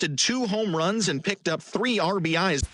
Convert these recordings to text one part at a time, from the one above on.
did 2 home runs and picked up 3 RBIs.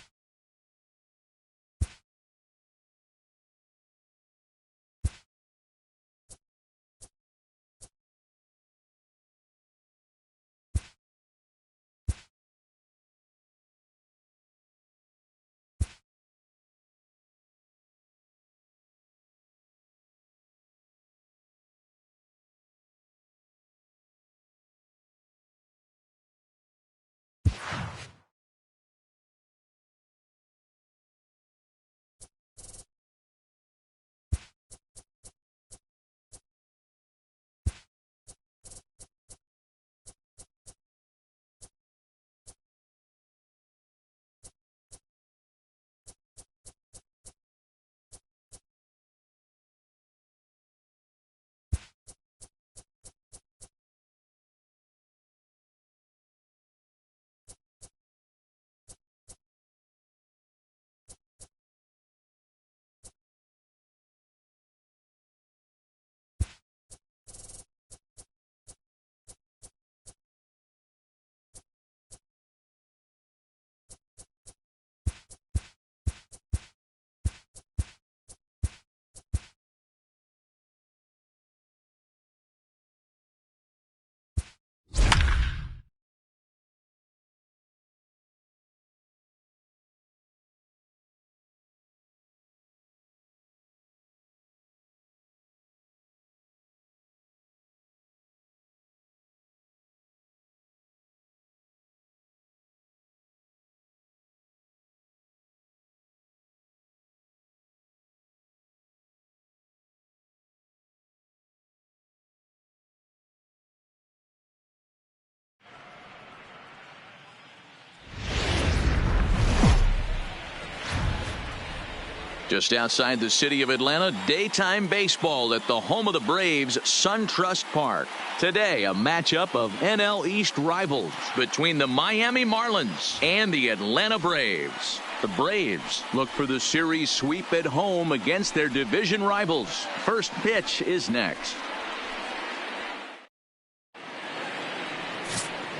Just outside the city of Atlanta, daytime baseball at the home of the Braves, SunTrust Park. Today, a matchup of NL East rivals between the Miami Marlins and the Atlanta Braves. The Braves look for the series sweep at home against their division rivals. First pitch is next.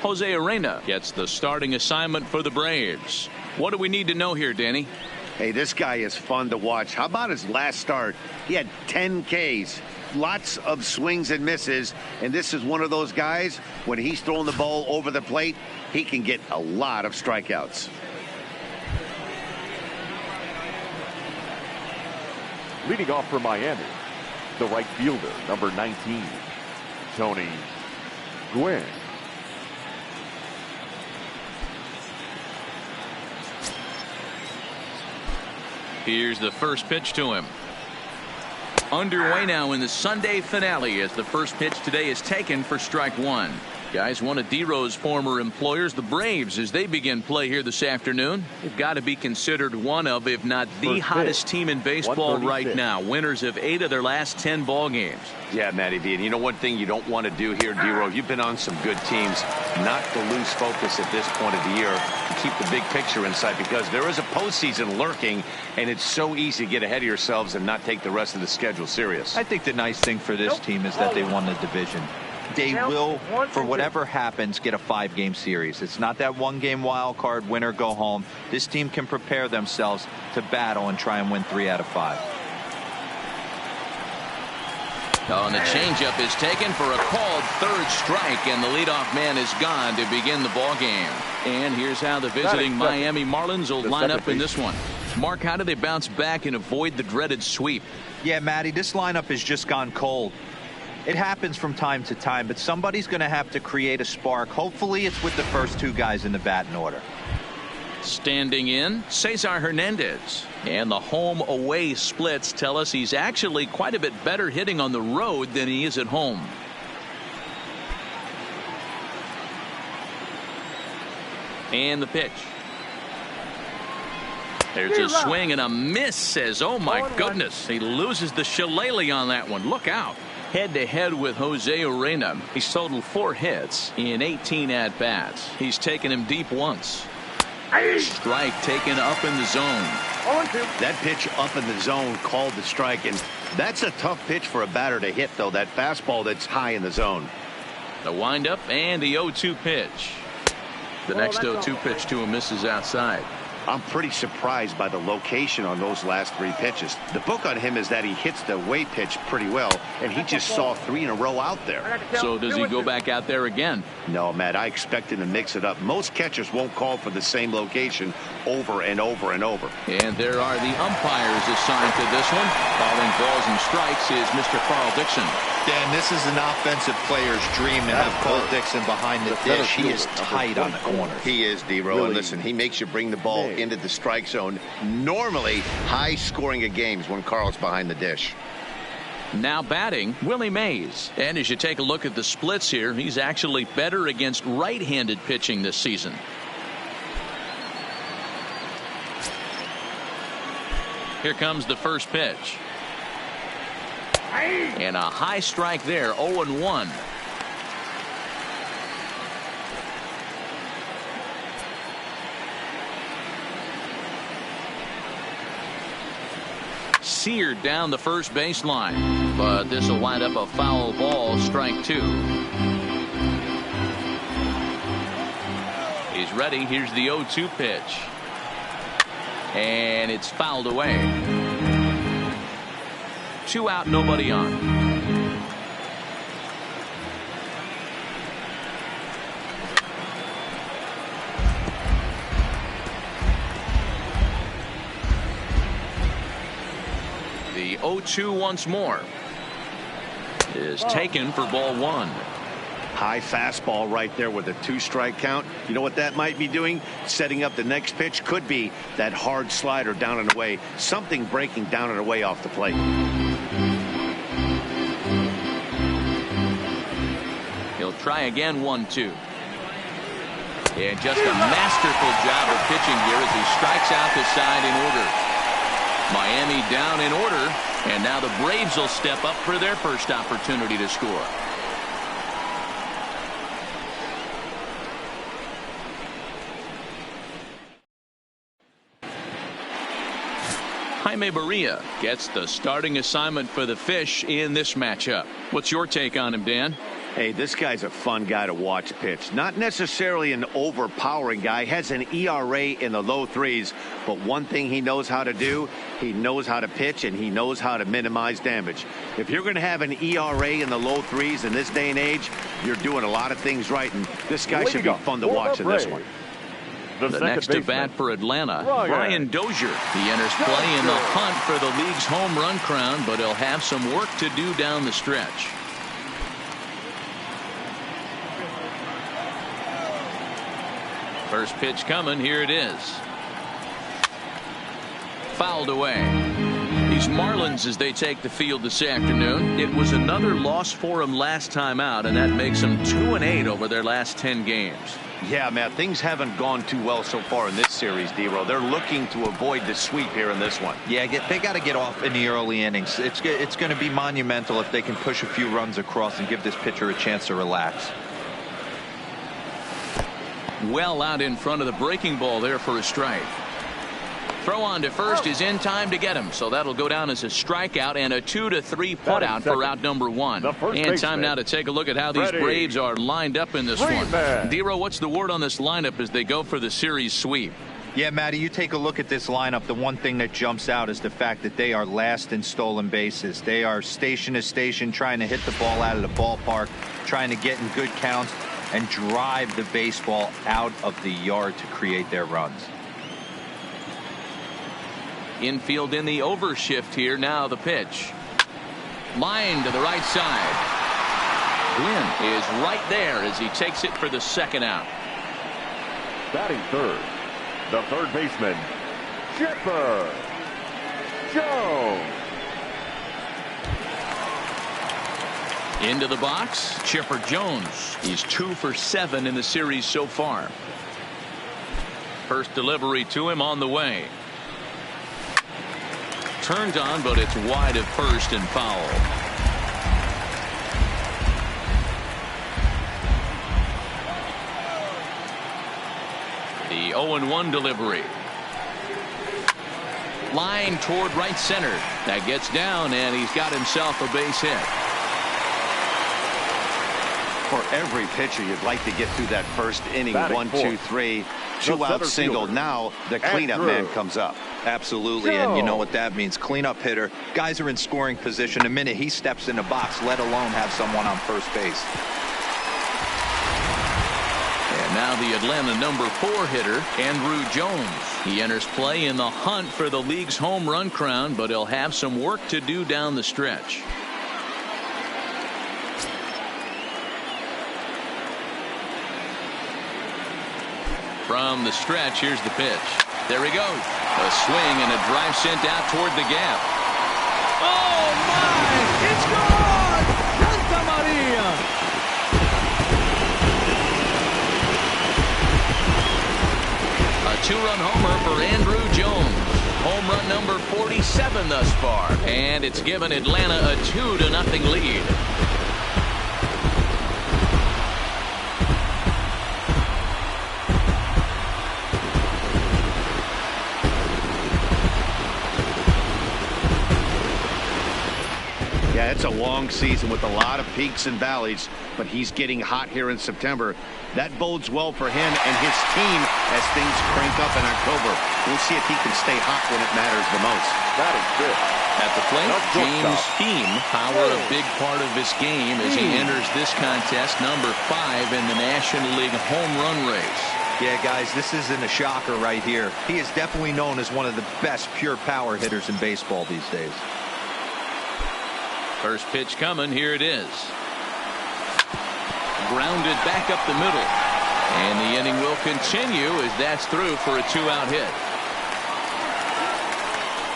Jose Urena gets the starting assignment for the Braves. What do we need to know here, Danny? Hey, this guy is fun to watch. How about his last start? He had 10 Ks, lots of swings and misses, and this is one of those guys, when he's throwing the ball over the plate, he can get a lot of strikeouts. Leading off for Miami, the right fielder, number 19, Tony Gwynn. Here's the first pitch to him. Underway now in the Sunday finale as the first pitch today is taken for strike 1. Guys, one of D-Rose former employers, the Braves, as they begin play here this afternoon, they've got to be considered one of, if not the hottest team in baseball right now. Winners of 8 of their last 10 ball games. Yeah, Matty V. And you know one thing you don't want to do here, D-Rose, you've been on some good teams, not to lose focus at this point of the year and keep the big picture in sight, because there is a postseason lurking, and it's so easy to get ahead of yourselves and not take the rest of the schedule serious. I think the nice thing for this team is that they won the division. They will, for whatever happens, get a 5-game series. It's not that 1-game wild card, win or go home. This team can prepare themselves to battle and try and win 3 out of 5. Oh, and the changeup is taken for a called third strike, and the leadoff man is gone to begin the ball game. And here's how the visiting Miami Marlins will line up in this one. Mark, how do they bounce back and avoid the dreaded sweep? Yeah, Matty, this lineup has just gone cold. It happens from time to time, but somebody's going to have to create a spark. Hopefully it's with the first 2 guys in the batting order. Standing in, Cesar Hernandez. And the home-away splits tell us he's actually quite a bit better hitting on the road than he is at home. And the pitch. There's a swing and a miss, says, oh my goodness. He loses the shillelagh on that one. Look out. Head-to-head with Jose Urena. He's totaled 4 hits in 18 at-bats. He's taken him deep once. Strike taken up in the zone. That pitch up in the zone called the strike, and that's a tough pitch for a batter to hit, though, that fastball that's high in the zone. The windup and the 0-2 pitch. The next 0-2 pitch to him misses outside. I'm pretty surprised by the location on those last 3 pitches. The book on him is that he hits the away pitch pretty well, and he just saw 3 in a row out there. So does he go back out there again? No, Matt, I expect him to mix it up. Most catchers won't call for the same location over and over and over. And there are the umpires assigned to this one. Calling balls and strikes is Mr. Carl Dixon. Dan, this is an offensive player's dream to have Carl Dixon behind the dish. He is tight on the corners. He is, D-Row. And listen, he makes you bring the ball into the strike zone. Normally, high scoring of games when Carl's behind the dish. Now batting, Willie Mays. And as you take a look at the splits here, he's actually better against right-handed pitching this season. Here comes the first pitch. And a high strike there, 0-1. Seeger down the first baseline, but this will wind up a foul ball, strike 2. He's ready. Here's the 0-2 pitch. And it's fouled away. 2 out, nobody on. The 0-2 once more is taken for ball 1. High fastball right there with a 2-strike count. You know what that might be doing? Setting up the next pitch. Could be that hard slider down and away. Something breaking down and away off the plate. He'll try again, 1-2. And just a masterful job of pitching here as he strikes out the side in order. Miami down in order, and now the Braves will step up for their first opportunity to score. Jaime Barria gets the starting assignment for the Fish in this matchup. What's your take on him, Dan? Hey, this guy's a fun guy to watch pitch. Not necessarily an overpowering guy. Has an ERA in the low 3s. But one thing he knows how to do, he knows how to pitch, and he knows how to minimize damage. If you're going to have an ERA in the low 3s in this day and age, you're doing a lot of things right. And this guy should be fun to watch in this one. The next to bat for Atlanta, Brian Dozier. He enters play in the hunt for the league's home run crown, but he'll have some work to do down the stretch. First pitch coming. Here it is. Fouled away. These Marlins, as they take the field this afternoon, it was another loss for them last time out, and that makes them 2-8 over their last 10 games. Yeah, Matt, things haven't gone too well so far in this series, D-Row. They're looking to avoid the sweep here in this one. Yeah, they got to get off in the early innings. It's going to be monumental if they can push a few runs across and give this pitcher a chance to relax. Well out in front of the breaking ball there for a strike. Throw on to first is in time to get him, so that'll go down as a strikeout and a 2-3 putout for out number 1. And time now to take a look at how these Braves are lined up in this one. D-Row, what's the word on this lineup as they go for the series sweep? Yeah, Matty, you take a look at this lineup. The one thing that jumps out is the fact that they are last in stolen bases. They are station to station trying to hit the ball out of the ballpark, trying to get in good counts and drive the baseball out of the yard to create their runs. Infield in the overshift here. Now the pitch. Line to the right side. Gwynn is right there as he takes it for the second out. Batting third, the third baseman, Chipper Jones. Into the box, Chipper Jones. He's 2 for 7 in the series so far. First delivery to him on the way. Turned on, but it's wide at first and foul. The 0-1 delivery. Line toward right center. That gets down, and he's got himself a base hit. For every pitcher, you'd like to get through that first inning. Batting 1, fourth. 2, 3, 2 out single. fielder. Now the cleanup man comes up. Absolutely, and you know what that means. Cleanup hitter. Guys are in scoring position. The minute he steps in the box, let alone have someone on first base. And now the Atlanta number 4 hitter, Andrew Jones. He enters play in the hunt for the league's home run crown, but he'll have some work to do down the stretch. From the stretch, here's the pitch. There he goes. A swing and a drive sent out toward the gap. Oh, my! It's gone! Santa Maria! A 2-run homer for Andrew Jones. Home run number 47 thus far. And it's given Atlanta a 2-0 lead. Yeah, it's a long season with a lot of peaks and valleys, but he's getting hot here in September. That bodes well for him and his team as things crank up in October. We'll see if he can stay hot when it matters the most. That is good. At the plate, James Beam power a big part of this game as he enters this contest, number 5 in the National League home run race. Yeah, guys, this isn't a shocker right here. He is definitely known as one of the best pure power hitters in baseball these days. First pitch coming. Here it is. Grounded back up the middle. And the inning will continue as that's through for a 2-out hit.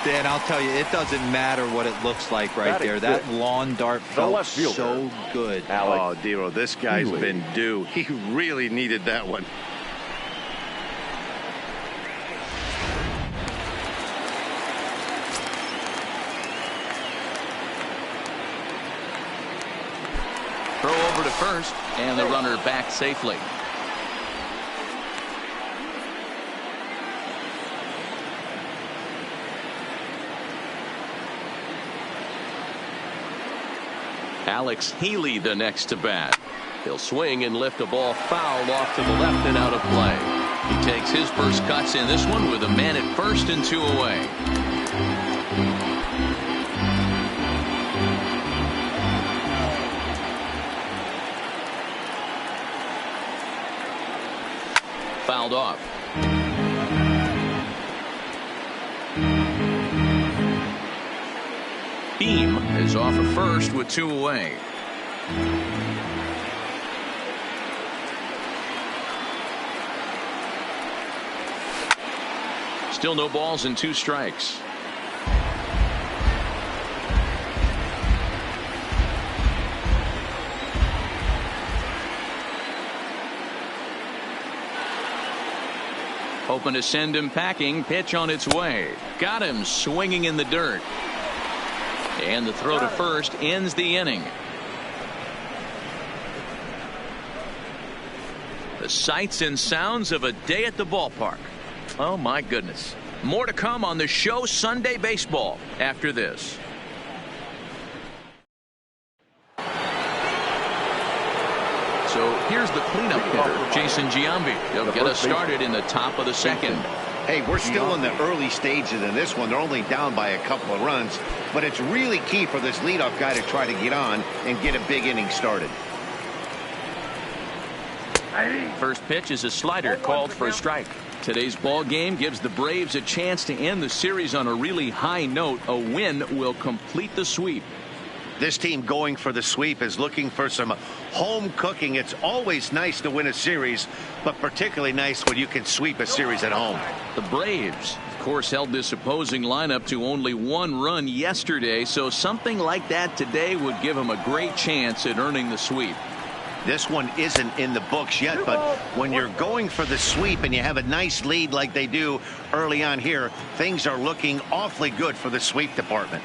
Dan, I'll tell you, it doesn't matter what it looks like right there. That lawn dart felt so good. Oh, Dero, this guy's been due. He really needed that one. Throw over to first, and the runner back safely. Alex Healy the next to bat. He'll swing and lift a ball foul off to the left and out of play. He takes his first cuts in this one with a man at first and 2 away. Fouled off. Beam is off at first with 2 away. Still no balls and 2 strikes. Hoping to send him packing. Pitch on its way. Got him swinging in the dirt. And the throw to first ends the inning. The sights and sounds of a day at the ballpark. Oh my goodness. More to come on the show Sunday Baseball after this. So here's the cleanup hitter, Jason Giambi. He'll get us started in the top of the second. Hey, we're still in the early stages in this one. They're only down by a couple of runs, but it's really key for this leadoff guy to try to get on and get a big inning started. First pitch is a slider called for a strike. Today's ball game gives the Braves a chance to end the series on a really high note. A win will complete the sweep. This team going for the sweep is looking for some home cooking. It's always nice to win a series, but particularly nice when you can sweep a series at home. The Braves, of course, held this opposing lineup to only 1 run yesterday, so something like that today would give them a great chance at earning the sweep. This one isn't in the books yet, but when you're going for the sweep and you have a nice lead like they do early on here, things are looking awfully good for the sweep department.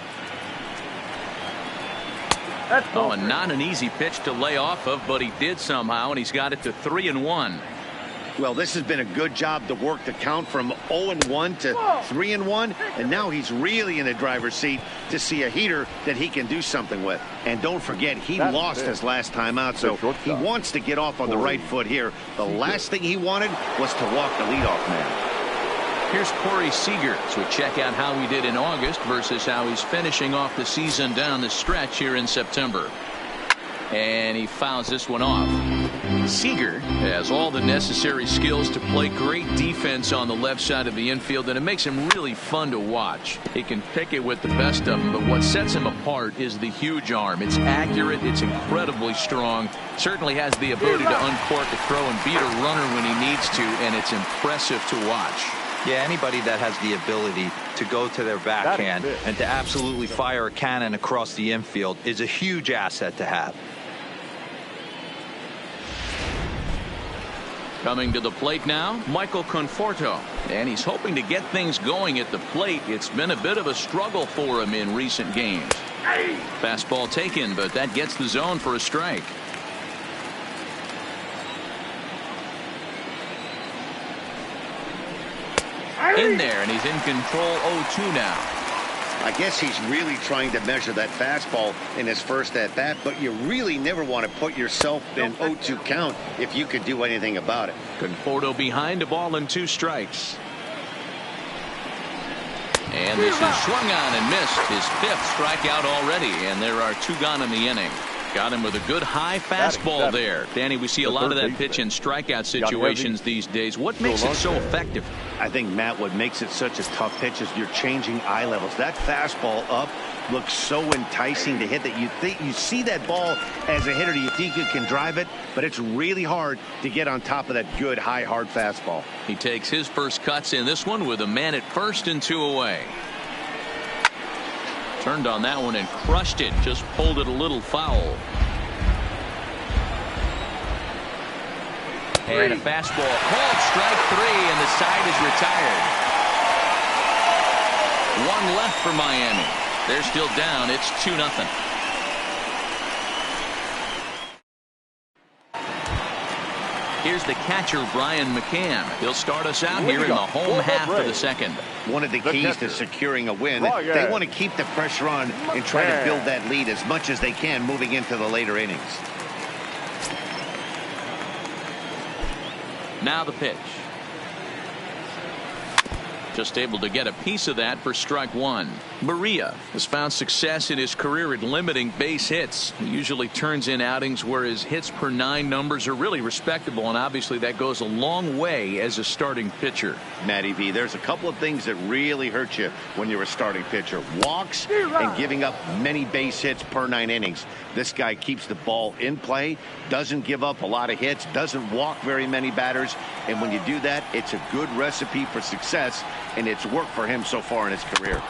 Oh, and not an easy pitch to lay off of, but he did somehow, and he's got it to 3-1. Well, this has been a good job to work the count from 0-1 to 3-1, and now he's really in the driver's seat to see a heater that he can do something with. And don't forget, he lost his last time out, so he wants to get off on the right foot here. The last thing he wanted was to walk the leadoff man. Here's Corey Seeger. So check out how he did in August versus how he's finishing off the season down the stretch here in September. And he fouls this one off. Seeger has all the necessary skills to play great defense on the left side of the infield, and it makes him really fun to watch. He can pick it with the best of them, but what sets him apart is the huge arm. It's accurate, it's incredibly strong, certainly has the ability to uncork a throw and beat a runner when he needs to, and it's impressive to watch. Yeah, anybody that has the ability to go to their backhand and to absolutely fire a cannon across the infield is a huge asset to have. Coming to the plate now, Michael Conforto, and he's hoping to get things going at the plate. It's been a bit of a struggle for him in recent games. Fastball taken, but that gets the zone for a strike. In there, and he's in control. 0-2 now. I guess he's really trying to measure that fastball in his first at-bat, but you really never want to put yourself in 0-2 count if you could do anything about it. Conforto behind, a ball and 2 strikes. And this is swung on and missed. His 5th strikeout already, and there are 2 gone in the inning. Got him with a good high fastball there. Danny, we see a lot of that pitch in strikeout situations these days. What makes it so effective? I think, Matt, what makes it such a tough pitch is you're changing eye levels. That fastball up looks so enticing to hit that you think you see that ball as a hitter. You think you can drive it, but it's really hard to get on top of that good high hard fastball. He takes his first cuts in this one with a man at first and 2 away. Turned on that one and crushed it. Just pulled it a little foul. And a fastball called strike 3, and the side is retired. 1 left for Miami. They're still down. It's 2-0. Here's the catcher, Brian McCann. He'll start us out here in the home half of the second. One of the keys to securing a win, they want to keep the pressure on and try to build that lead as much as they can moving into the later innings. Now the pitch. Just able to get a piece of that for strike 1. Maria has found success in his career at limiting base hits. He usually turns in outings where his hits per 9 numbers are really respectable, and obviously that goes a long way as a starting pitcher. Matty V, there's a couple of things that really hurt you when you're a starting pitcher. Walks and giving up many base hits per 9 innings. This guy keeps the ball in play, doesn't give up a lot of hits, doesn't walk very many batters, and when you do that, it's a good recipe for success, and it's worked for him so far in his career.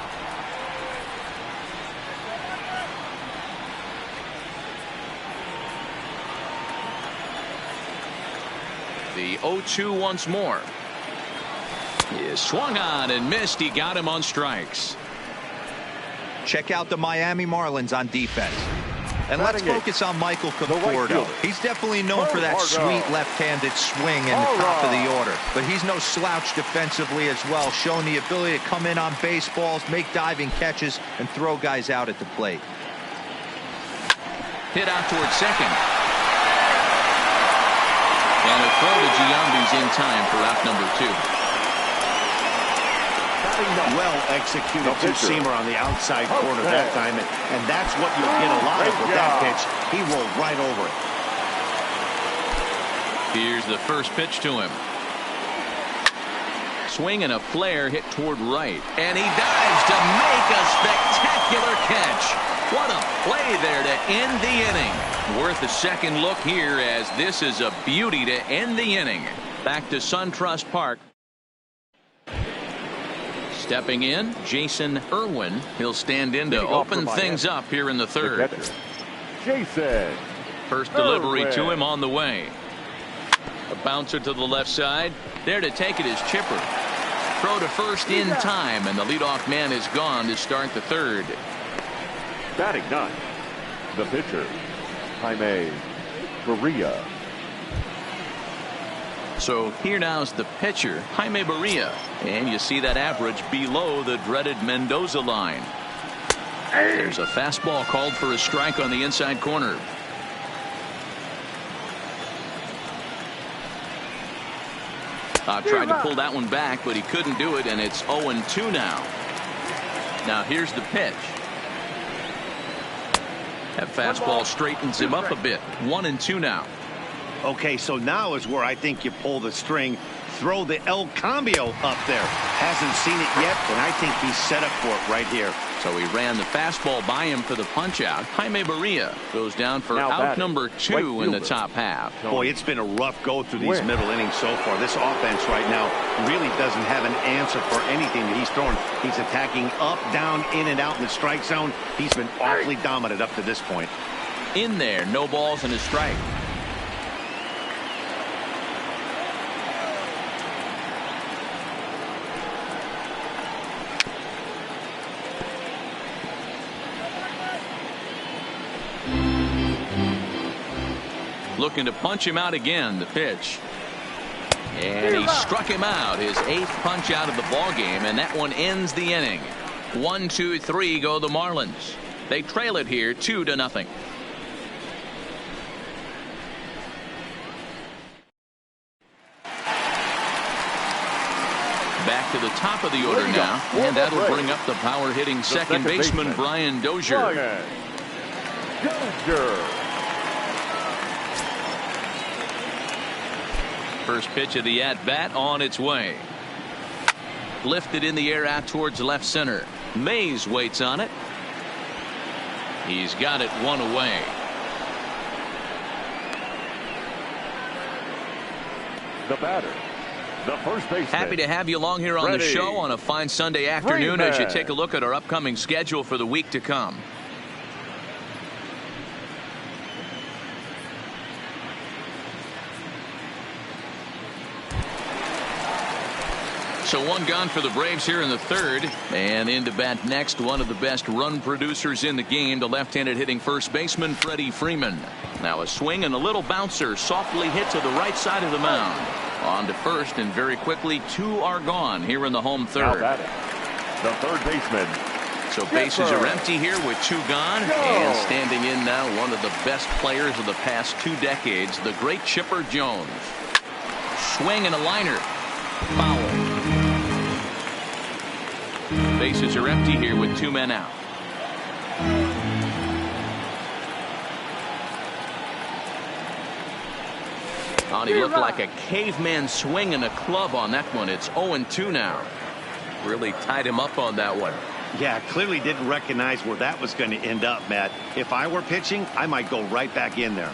The 0-2 once more. He is swung on and missed. He got him on strikes. Check out the Miami Marlins on defense. And let's focus on Michael Conforto. He's definitely known for that sweet left-handed swing in the top of the order. But he's no slouch defensively as well, showing the ability to come in on baseballs, make diving catches, and throw guys out at the plate. Hit out towards second. And a throw to Giambi's in time for out number 2. Well executed two-seamer on the outside corner that time, and that's what you'll get a lot of with that pitch. He rolled right over it. Here's the first pitch to him. Swing and a flare hit toward right, and he dives to make a spectacular catch. What a play there to end the inning. Worth a second look here, as this is a beauty to end the inning. Back to SunTrust Park. Stepping in, Jason Irwin. He'll stand in to open things up here in the third. Jason. First delivery to him on the way. A bouncer to the left side. There to take it is Chipper. Throw to first in time, and the leadoff man is gone to start the third. Batting 9, the pitcher, Jaime Maria. So here now is the pitcher, Jaime Barria. And you see that average below the dreaded Mendoza line. There's a fastball called for a strike on the inside corner. Tried to pull that one back, but he couldn't do it, and it's 0-2 now. Now here's the pitch. That fastball straightens him up a bit. 1-2 now. Okay, so now is where I think you pull the string. Throw the El Cambio up there. Hasn't seen it yet, and I think he's set up for it right here. So he ran the fastball by him for the punch out. Jaime Barria goes down for out number 2 in the top half. Boy, it's been a rough go through these middle innings so far. This offense right now really doesn't have an answer for anything that he's throwing. He's attacking up, down, in and out in the strike zone. He's been awfully dominant up to this point. In there, no balls and a strike. Looking to punch him out again. The pitch, and he struck him out. His 8th punch out of the ball game, and that one ends the inning. 1-2-3 go the Marlins. They trail it here 2-0. Back to the top of the order now, and that'll bring up the power hitting second baseman Brian Dozier. First pitch of the at-bat on its way. Lifted in the air out towards left center. Mays waits on it. He's got it one away. The batter, the first baseman. Happy to have you along here on the show on a fine Sunday afternoon as you take a look at our upcoming schedule for the week to come. So one gone for the Braves here in the third, and into bat next, one of the best run producers in the game, the left-handed hitting first baseman Freddie Freeman. Now a swing and a little bouncer softly hit to the right side of the mound. On to first, and very quickly 2 are gone here in the home third. The third baseman. So bases are empty here with 2 gone, and standing in now one of the best players of the past 2 decades, the great Chipper Jones. Swing and a liner. Foul. Bases are empty here with 2 men out. He looked like a caveman swinging a club on that one. It's 0-2 now. Really tied him up on that one. Yeah, clearly didn't recognize where that was going to end up, Matt. If I were pitching, I might go right back in there.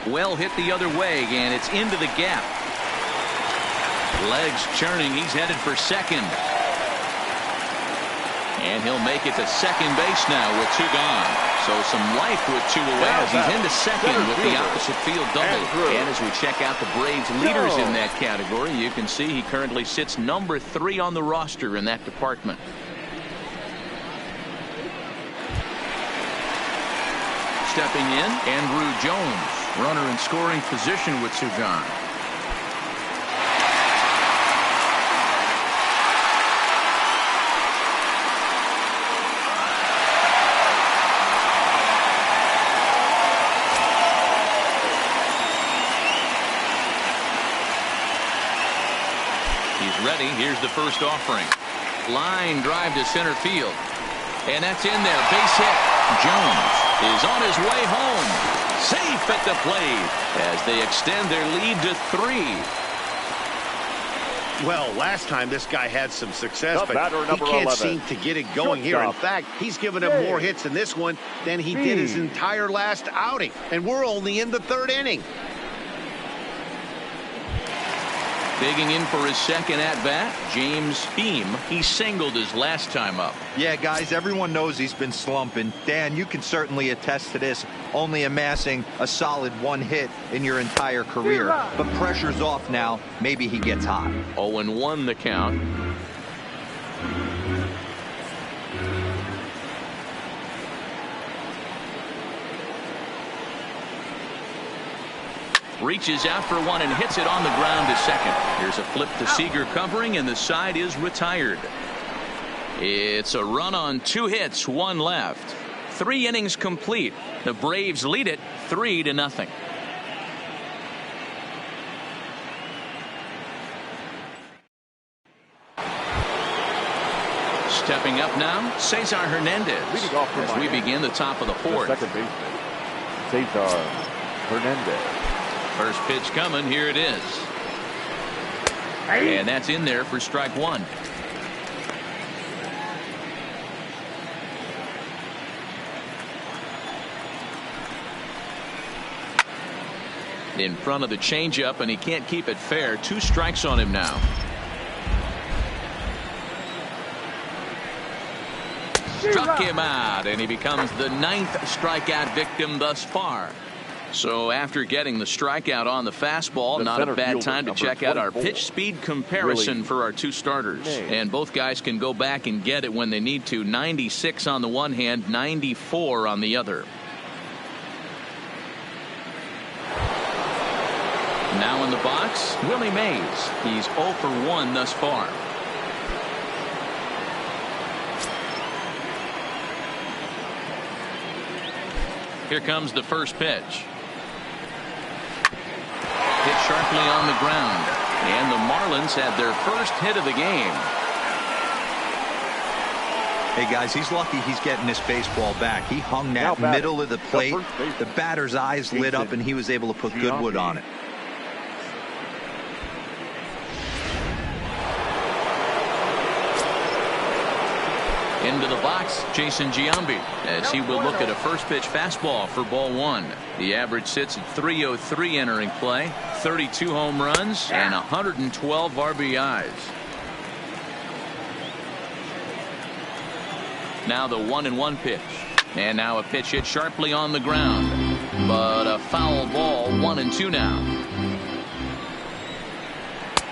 Well hit the other way, and it's into the gap. Legs churning. He's headed for second. And he'll make it to second base now with 2 gone. So some life with 2 away as he's into second with the opposite field double. And as we check out the Braves leaders in that category, you can see he currently sits number 3 on the roster in that department. Stepping in, Andrew Jones, runner in scoring position with 2 gone. Ready. Here's the first offering. Line drive to center field. And that's in there. Base hit. Jones is on his way home. Safe at the plate as they extend their lead to 3. Well, last time this guy had some success, but he can't 11. seem to get it going here. In fact, he's given him more hits in this one than he did his entire last outing. And we're only in the 3rd inning. Digging in for his second at-bat, James Beam. He singled his last time up. Yeah, guys, everyone knows he's been slumping. Dan, you can certainly attest to this, only amassing a solid 1 hit in your entire career. But pressure's off now. Maybe he gets hot. 0-1 the count. Reaches out for one and hits it on the ground to second. Here's a flip to Seeger covering, and the side is retired. It's a run on 2 hits, 1 left. 3 innings complete. The Braves lead it 3-0. Stepping up now, Cesar Hernandez as we begin the top of the 4th. Second baseman, Cesar Hernandez. First pitch coming. Here it is. And that's in there for strike 1. In front of the changeup, and he can't keep it fair. 2 strikes on him now. Struck him out, and he becomes the 9th strikeout victim thus far. So after getting the strikeout on the fastball, not a bad time to check out our pitch speed comparison for our 2 starters. And both guys can go back and get it when they need to. 96 on the one hand, 94 on the other. Now in the box, Willie Mays. He's 0 for 1 thus far. Here comes the first pitch. Hit sharply on the ground. And the Marlins had their first hit of the game. Hey guys, he's lucky he's getting this baseball back. He hung that middle of the plate. The batter's eyes lit up, and he was able to put good wood on it. Into the box, Jason Giambi, as he will look at a first pitch fastball for ball 1. The average sits at 303 entering play, 32 home runs, and 112 RBIs. Now the 1-1 pitch. And now a pitch hit sharply on the ground. But a foul ball, 1-2 now.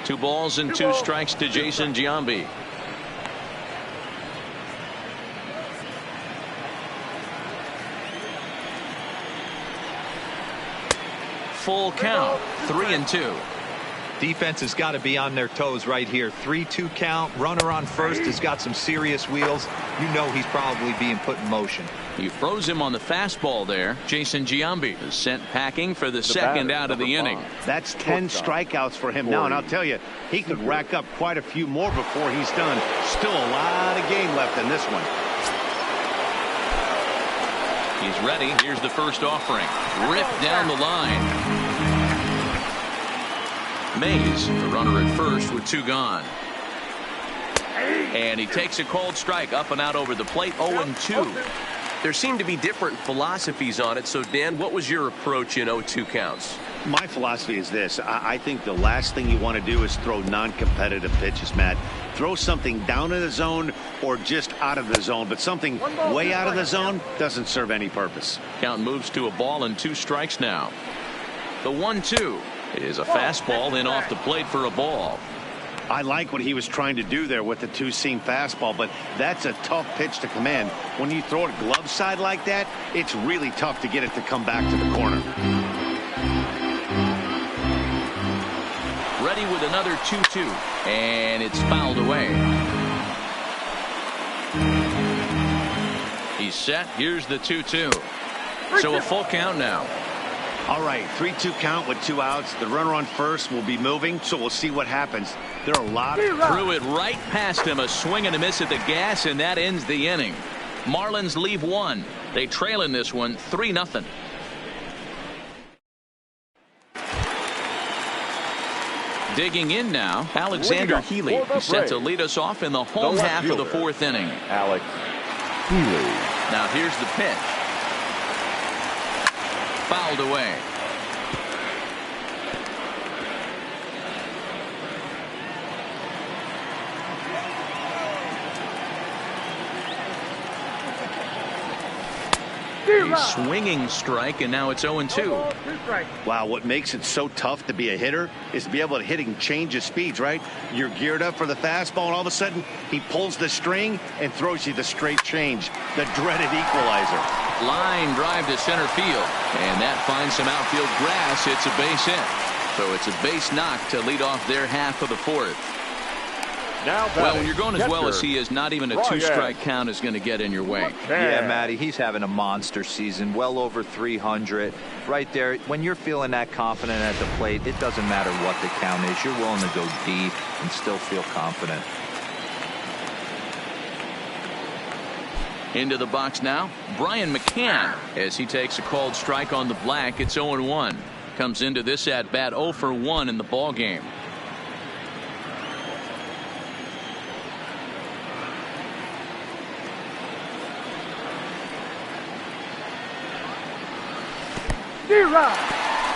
2 balls and 2 strikes to Jason Giambi. Full count, 3-2. Defense has got to be on their toes right here. 3-2 count. Runner on first has got some serious wheels. You know he's probably being put in motion. You froze him on the fastball there. Jason Giambi is sent packing for the second out of the inning. That's 10 strikeouts for him now, and I'll tell you, he could rack up quite a few more before he's done. Still a lot of game left in this one. He's ready. Here's the first offering. Ripped down the line. Mays, the runner at first with 2 gone. And he takes a called strike up and out over the plate. 0-2. There seem to be different philosophies on it. So, Dan, what was your approach in 0-2 counts? My philosophy is this. I think the last thing you want to do is throw non-competitive pitches, Matt. Throw something down in the zone or just out of the zone, but something way out of the zone doesn't serve any purpose. Count moves to a ball and 2 strikes now. The 1-2 is a fastball in off the plate for a ball. I like what he was trying to do there with the 2-seam fastball, but that's a tough pitch to command. When you throw it glove side like that, it's really tough to get it to come back to the corner. Ready with another 2-2, and it's fouled away. He's set. Here's the 2-2. So a full count now. All right, 3-2 count with 2 outs. The runner on first will be moving, so we'll see what happens. There are a lot. Threw it right past him. A swing and a miss at the gas, and that ends the inning. Marlins leave 1. They trail in this one 3-0. Digging in now, Alexander Healy is set to lead us off in the home half of the 4th inning. Alex Healy. Now here's the pitch. Fouled away. A swinging strike, and now it's 0-2. Wow, what makes it so tough to be a hitter is to be able to hitting change of speeds, right? You're geared up for the fastball, and all of a sudden he pulls the string and throws you the straight change, the dreaded equalizer. Line drive to center field. And that finds some outfield grass. It's a base hit. So it's a base knock to lead off their half of the fourth. Now well, when you're going as well as he is, not even a two-strike count is going to get in your way. Yeah, Matty, he's having a monster season, well over 300. Right there, when you're feeling that confident at the plate, it doesn't matter what the count is. You're willing to go deep and still feel confident. Into the box now, Brian McCann, as he takes a called strike on the black. It's 0-1. Comes into this at bat 0 for 1 in the ball game.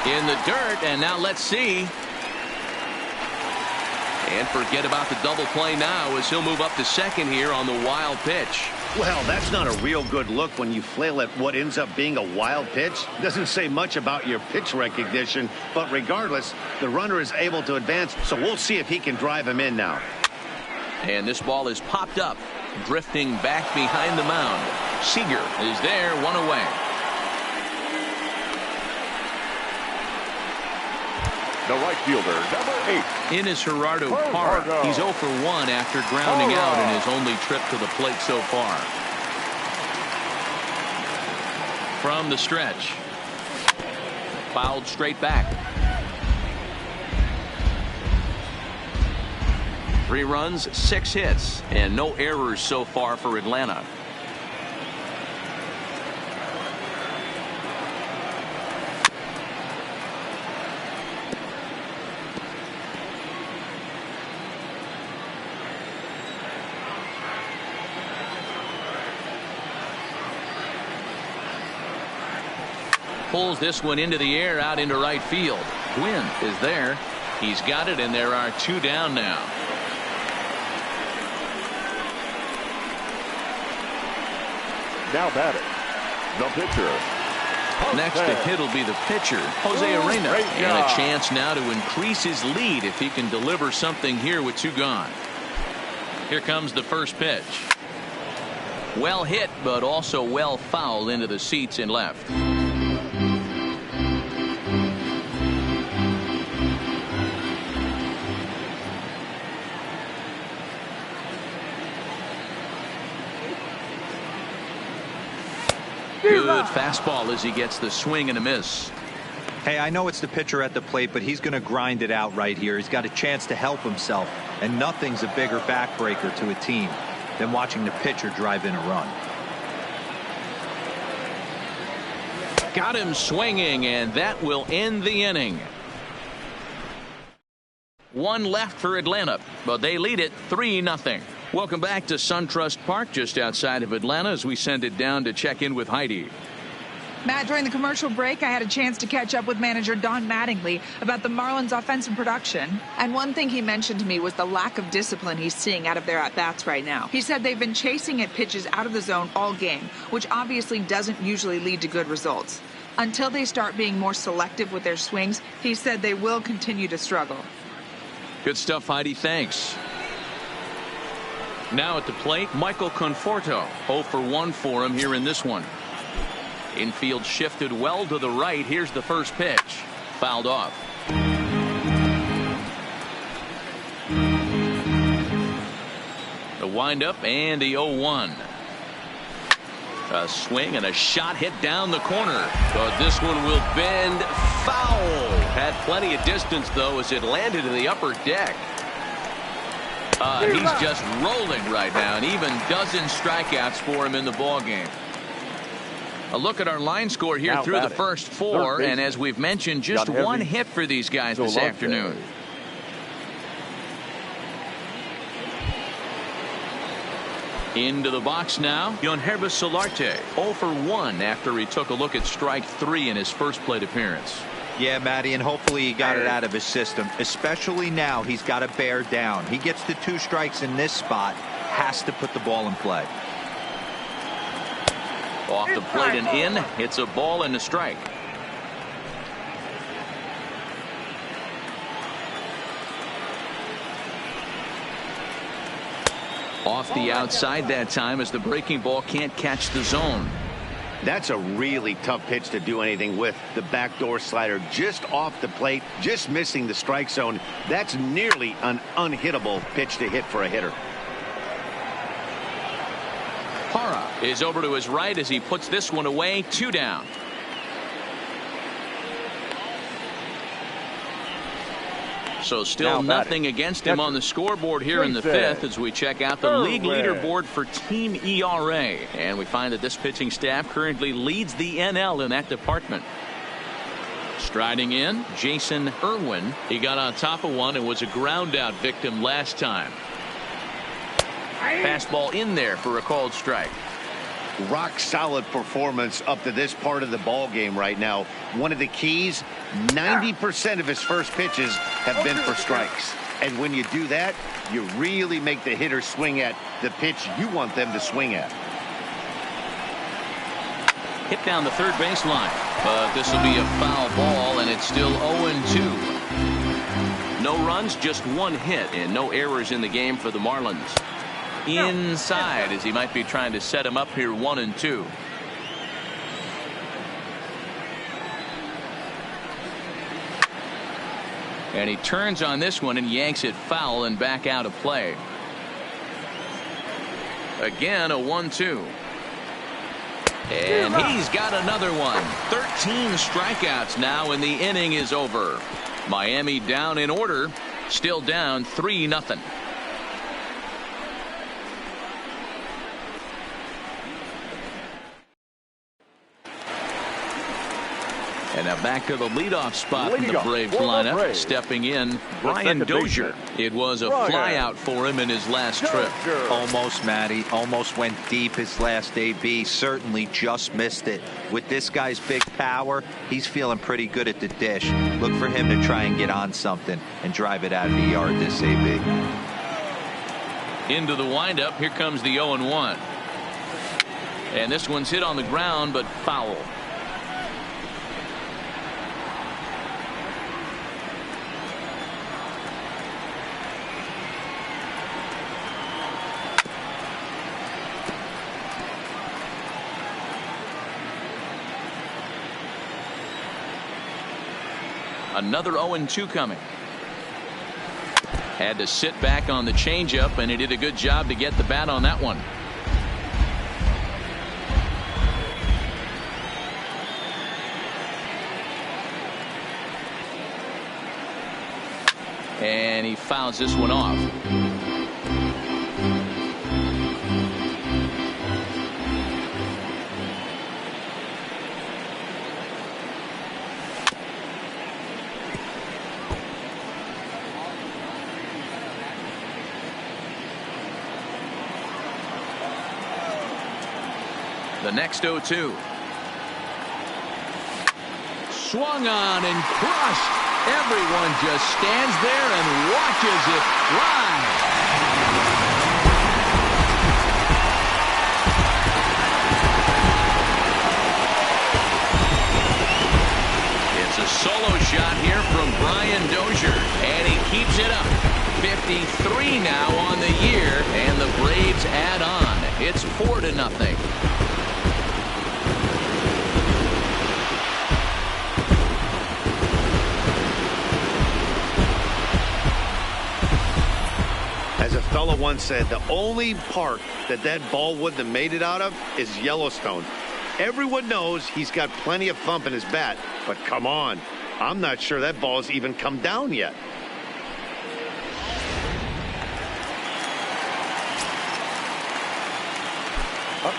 In the dirt, and now let's see. And forget about the double play now as he'll move up to second here on the wild pitch. Well, that's not a real good look when you flail at what ends up being a wild pitch. Doesn't say much about your pitch recognition, but regardless, the runner is able to advance, so we'll see if he can drive him in now. And this ball is popped up, drifting back behind the mound. Seeger is there, one away. The right fielder, number 8. In is Gerardo Parra. He's 0 for 1 after grounding out in his only trip to the plate so far. From the stretch. Fouled straight back. 3 runs, 6 hits, and no errors so far for Atlanta. Pulls this one into the air out into right field. Gwynn is there. He's got it, and there are 2 down now. Now batting, the pitcher. Next to hit will be the pitcher, Jose Arena. And a chance now to increase his lead if he can deliver something here with 2 gone. Here comes the first pitch. Well hit, but also well fouled into the seats in left. Good fastball as he gets the swing and a miss. Hey, I know it's the pitcher at the plate, but he's going to grind it out right here. He's got a chance to help himself, and nothing's a bigger backbreaker to a team than watching the pitcher drive in a run. Got him swinging, and that will end the inning. 1 left for Atlanta, but they lead it 3-0. Welcome back to SunTrust Park just outside of Atlanta as we send it down to check in with Heidi. Matt, during the commercial break, I had a chance to catch up with manager Don Mattingly about the Marlins' offensive production. And one thing he mentioned to me was the lack of discipline he's seeing out of their at-bats right now. He said they've been chasing at pitches out of the zone all game, which obviously doesn't usually lead to good results. Until they start being more selective with their swings, he said they will continue to struggle. Good stuff, Heidi. Thanks. Now at the plate, Michael Conforto. 0 for 1 for him here in this one. Infield shifted well to the right. Here's the first pitch. Fouled off. The windup and the 0-1. A swing and a shot hit down the corner. But this one will bend foul. Had plenty of distance, though, as it landed in the upper deck. He's just rolling right now, and even dozen strikeouts for him in the ball game. A look at our line score here now through batting. The first 4, and as we've mentioned, just 1 hit for these guys this afternoon. Into the box now, Gerardo Solarte, 0 for 1 after he took a look at strike 3 in his first plate appearance. Yeah, Matty, and hopefully he got it out of his system. Especially now, he's got to bear down. He gets the 2 strikes in this spot, has to put the ball in play. Off the plate and in. It's a ball and a strike. Off the outside that time as the breaking ball can't catch the zone. That's a really tough pitch to do anything with. The backdoor slider just off the plate, just missing the strike zone. That's nearly an unhittable pitch to hit for a hitter. Parra is over to his right as he puts this one away. 2 down. So still nothing against him on the scoreboard here in the 5th as we check out the league leaderboard for team ERA. And we find that this pitching staff currently leads the NL in that department. Striding in, Jason Irwin. He got on top of one and was a ground out victim last time. Fastball in there for a called strike. Rock solid performance up to this part of the ball game right now. One of the keys, 90% of his first pitches have been for strikes. And when you do that, you really make the hitter swing at the pitch you want them to swing at. Hit down the third baseline, but this will be a foul ball, and it's still 0-2. No runs, just 1 hit, and no errors in the game for the Marlins. Inside as he might be trying to set him up here 1-2. And he turns on this one and yanks it foul and back out of play. Again a 1-2. And he's got another one. 13 strikeouts now and the inning is over. Miami down in order, still down 3-0. And now back to the leadoff spot in the Braves lineup. Stepping in, Brian Dozier. It was a flyout for him in his last trip. Almost, Matty. Almost went deep his last AB. Certainly just missed it. With this guy's big power, he's feeling pretty good at the dish. Look for him to try and get on something and drive it out of the yard this AB. Into the windup. Here comes the 0-1. And this one's hit on the ground, but foul. Another 0-2 coming. Had to sit back on the changeup, and he did a good job to get the bat on that one. And he fouls this one off. The next 0-2. Swung on and crushed. Everyone just stands there and watches it fly. It's a solo shot here from Brian Dozier, and he keeps it up. 53 now on the year, and the Braves add on. It's 4-0. As a fellow once said, the only park that ball wouldn't have made it out of is Yellowstone. Everyone knows he's got plenty of thump in his bat, but come on, I'm not sure that ball's even come down yet.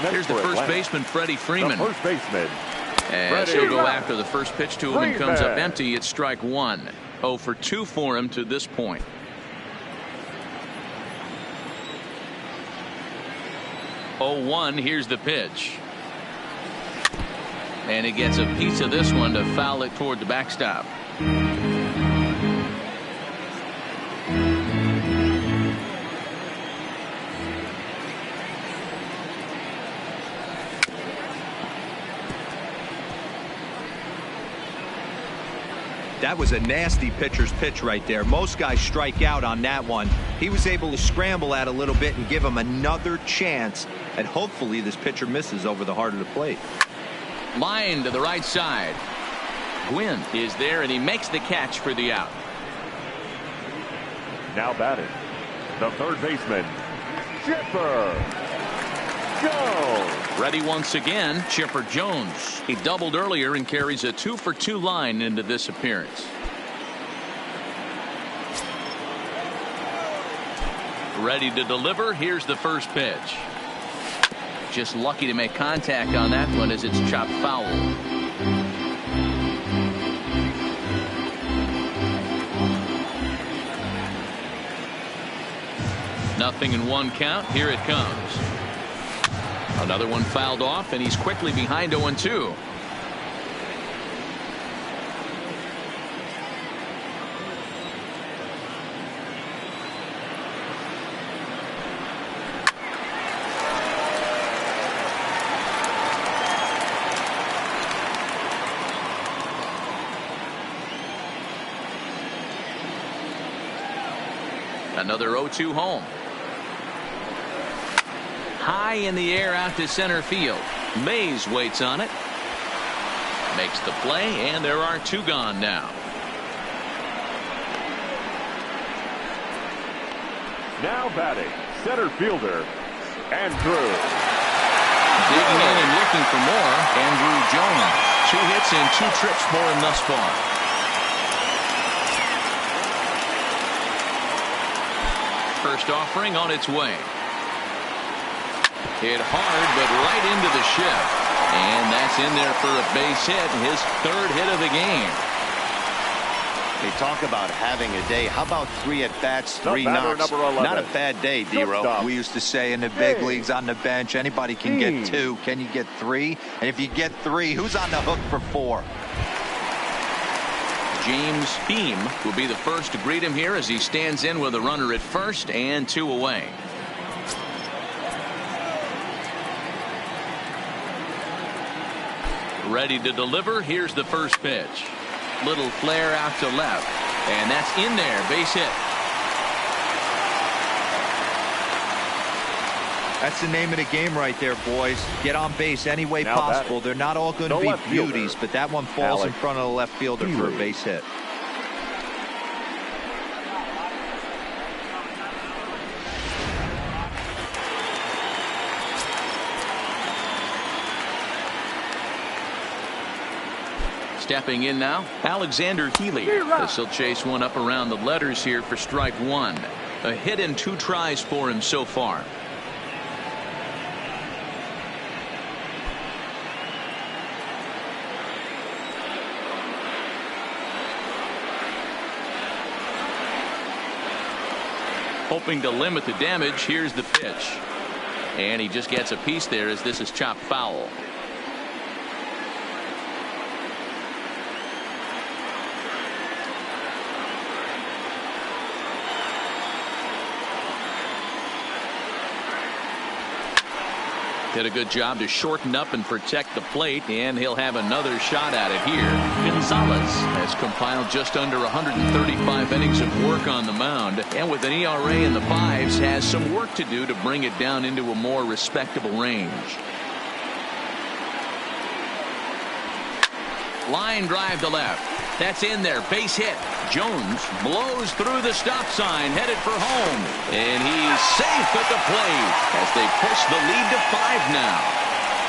Here's the first baseman, Freddie Freeman. The first baseman. And he'll go after the first pitch to him and comes up empty. It's strike 1. 0 for 2 for him to this point. 0-1. Here's the pitch. And he gets a piece of this one to foul it toward the backstop. That was a nasty pitcher's pitch right there. Most guys strike out on that one. He was able to scramble out a little bit and give him another chance, and hopefully this pitcher misses over the heart of the plate. Line to the right side. Gwynn is there, and he makes the catch for the out. Now batting, the third baseman, Chipper Jones. Ready once again, Chipper Jones. He doubled earlier and carries a 2-for-2 line into this appearance. Ready to deliver. Here's the first pitch. Just lucky to make contact on that one as it's chopped foul. Nothing in one count. Here it comes. Another one fouled off, and he's quickly behind 0-2. Another 0-2 home. High in the air out to center field. Mays waits on it. Makes the play, and there are 2 gone now. Now batting, center fielder, Andrew. Digging in and looking for more, Andrew Jones. 2 hits and 2 trips for him thus far. First offering on its way. Hit hard, but right into the shift. And that's in there for a base hit, his 3rd hit of the game. They talk about having a day. How about 3 at-bats, 3 knocks? Not a bad day, D-Row. We used to say in the big leagues on the bench, anybody can get 2. Can you get 3? And if you get 3, who's on the hook for 4? James Beam will be the first to greet him here as he stands in with a runner at first and 2 away. Ready to deliver. Here's the first pitch. Little flare out to left, and that's in there. Base hit. That's the name of the game right there, boys. Get on base any way possible. They're not all going to be beauties, but that one falls in front of the left fielder for a base hit. Stepping in now, Alexander Healy. This will chase one up around the letters here for strike 1. A hit and 2 tries for him so far. Hoping to limit the damage. Here's the pitch. And he just gets a piece there as this is chopped foul. Did a good job to shorten up and protect the plate, and he'll have another shot at it here. Gonzalez has compiled just under 135 innings of work on the mound, and with an ERA in the 5s, has some work to do to bring it down into a more respectable range. Line drive to left. That's in there. Base hit. Jones blows through the stop sign, headed for home. And he's safe at the plate as they push the lead to 5 now.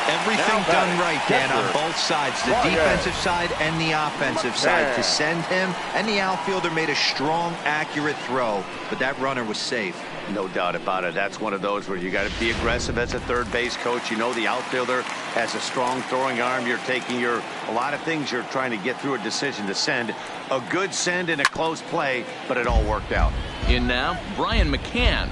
Everything done right, Dan, on both sides, the defensive side and the offensive side, to send him, and the outfielder made a strong, accurate throw, but that runner was safe. No doubt about it. That's one of those where you got to be aggressive as a third base coach. You know the outfielder has a strong throwing arm. You're taking a lot of things you're trying to get through a decision to send. A good send in a close play, but it all worked out. In now, Brian McCann.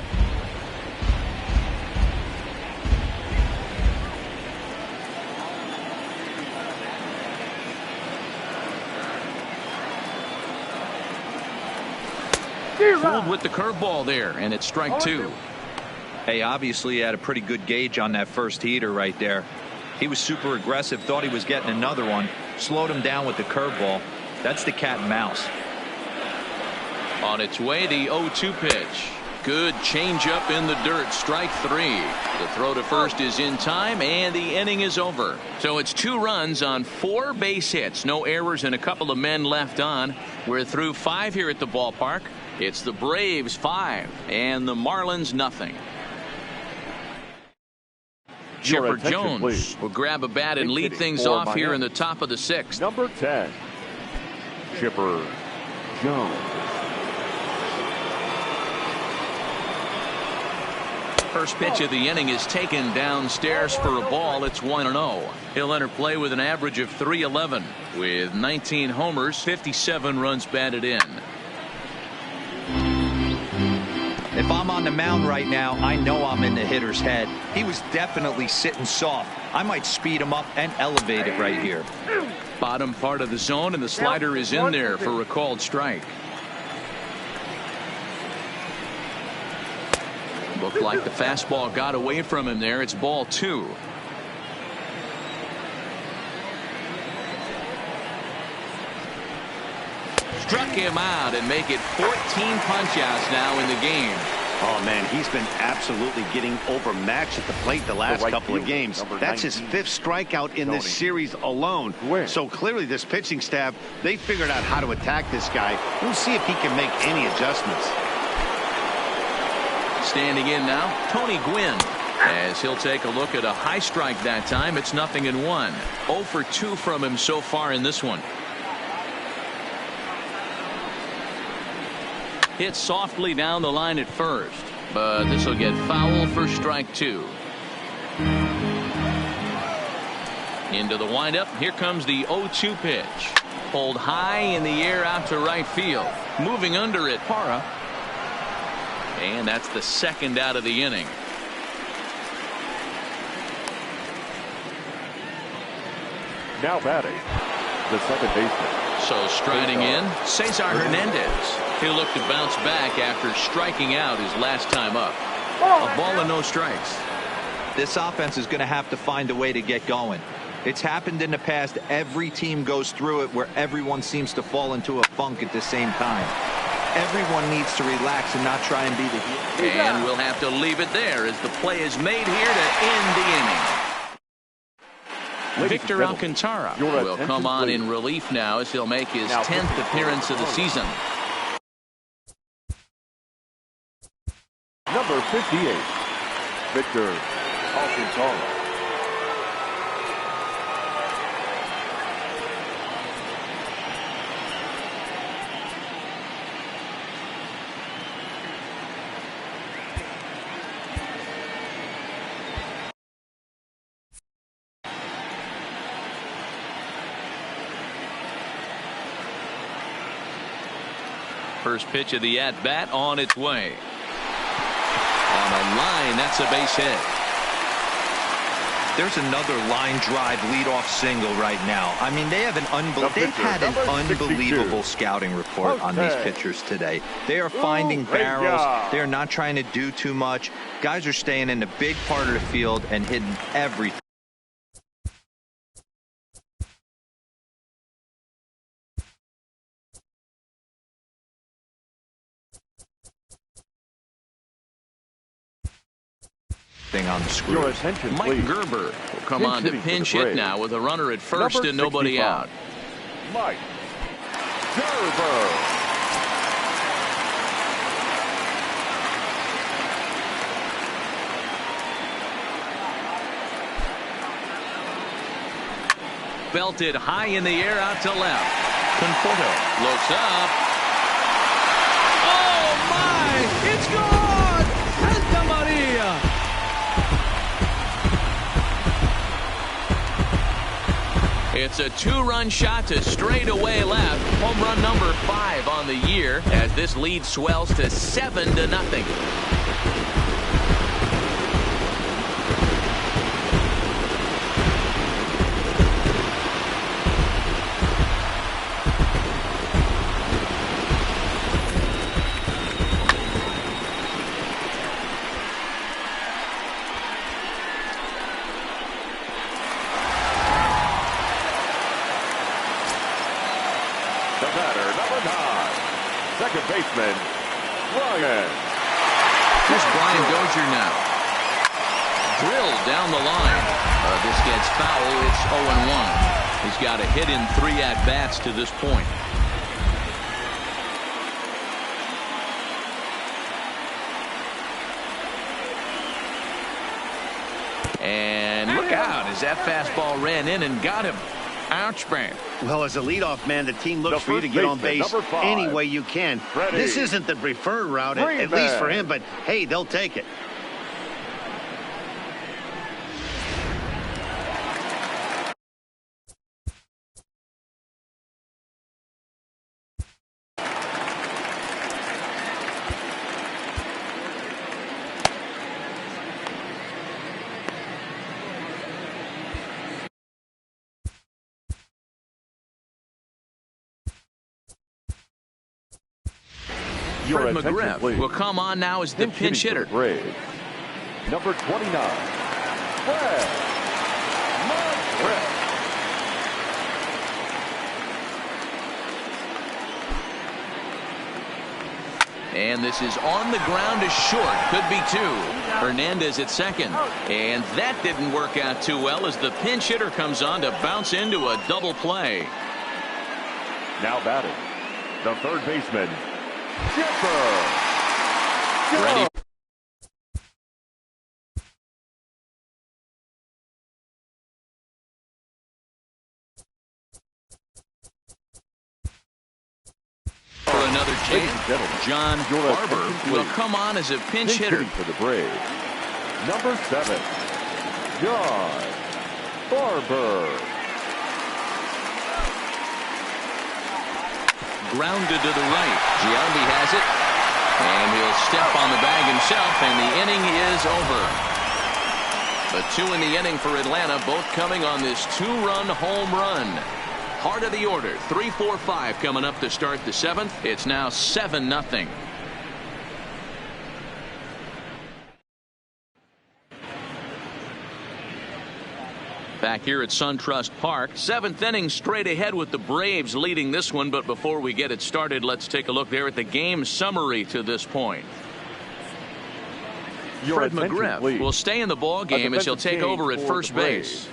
Fooled with the curveball there, and it's strike 2. Hey, obviously he had a pretty good gauge on that first heater right there. He was super aggressive, thought he was getting another one, slowed him down with the curveball. That's the cat and mouse. On its way, the 0-2 pitch. Good changeup in the dirt. Strike 3. The throw to first is in time, and the inning is over. So it's 2 runs on 4 base hits. No errors and a couple of men left on. We're through 5 here at the ballpark. It's the Braves 5 and the Marlins nothing. Chipper Jones will grab a bat and lead things off here in the top of the 6th. Number 10, Chipper Jones. First pitch of the inning is taken downstairs for a ball. It's 1-0. He'll enter play with an average of .311 with 19 homers, 57 runs batted in. If I'm on the mound right now, I know I'm in the hitter's head. He was definitely sitting soft. I might speed him up and elevate it right here. Bottom part of the zone, and the slider is in there for a called strike. Looked like the fastball got away from him there. It's ball 2. Struck him out and make it 14 punch-outs now in the game. Oh, man, he's been absolutely getting overmatched at the plate the last couple of games. That's his 5th strikeout in this series alone. So clearly this pitching staff, they figured out how to attack this guy. We'll see if he can make any adjustments. Standing in now, Tony Gwynn, as he'll take a look at a high strike that time. It's 0-1. 0 for 2 from him so far in this one. Hit softly down the line at first, but this will get foul for strike 2. Into the windup. Here comes the 0-2 pitch. Pulled high in the air out to right field. Moving under it, Parra. And that's the 2nd out of the inning. Now batting, the second baseman. So striding in, Cesar Hernandez. He'll look to bounce back after striking out his last time up. A ball and no strikes. This offense is going to have to find a way to get going. It's happened in the past. Every team goes through it where everyone seems to fall into a funk at the same time. Everyone needs to relax and not try and be the hero. And we'll have to leave it there as the play is made here to end the inning. Victor Alcantara will come on in relief now as he'll make his 10th appearance of the season. Number 58, Victor Alcantara. First pitch of the at-bat on its way. On a line, that's a base hit. There's another line drive leadoff single right now. I mean, they've had an unbelievable scouting report on these pitchers today. They are finding barrels. They are not trying to do too much. Guys are staying in the big part of the field and hitting everything. On the screws. Your attention, Mike please. Gerber will come on to pinch hit now with a runner at first and nobody out. Mike Gerber. Belted high in the air out to left. Conforto looks up. Oh my! It's gone! Santa Maria! It's a 2-run shot to straightaway left. Home run number 5 on the year as this lead swells to 7-0. The batter, number 9, second baseman, Ryan Here's Brian Dozier now. Drilled down the line. This gets foul. It's 0-1. He's got a hit in 3 at-bats to this point. And look out as that fastball ran in and got him. Ouch, man. Well, as a leadoff man, the team looks for you to get on base any way you can. This isn't the preferred route, at least for him, but hey, they'll take it. Fred McGriff will come on now as the pinch hitter. Number 29, Fred McGriff. And this is on the ground is short. Could be 2. Hernandez at second. And that didn't work out too well as the pinch hitter comes on to bounce into a double play. Now batting, the third baseman, Ready. For another chance, John Barber will come on as a pinch hitter. For the Braves, number 7, John Barber. Grounded to the right. Giambi has it. And he'll step on the bag himself, and the inning is over. The 2 in the inning for Atlanta, both coming on this 2-run home run. Heart of the order, 3-4-5 coming up to start the 7th. It's now 7-0. Back here at SunTrust Park, 7th inning straight ahead with the Braves leading this one. But before we get it started, let's take a look there at the game summary to this point. Fred McGriff will stay in the ball game as he'll take over at first base.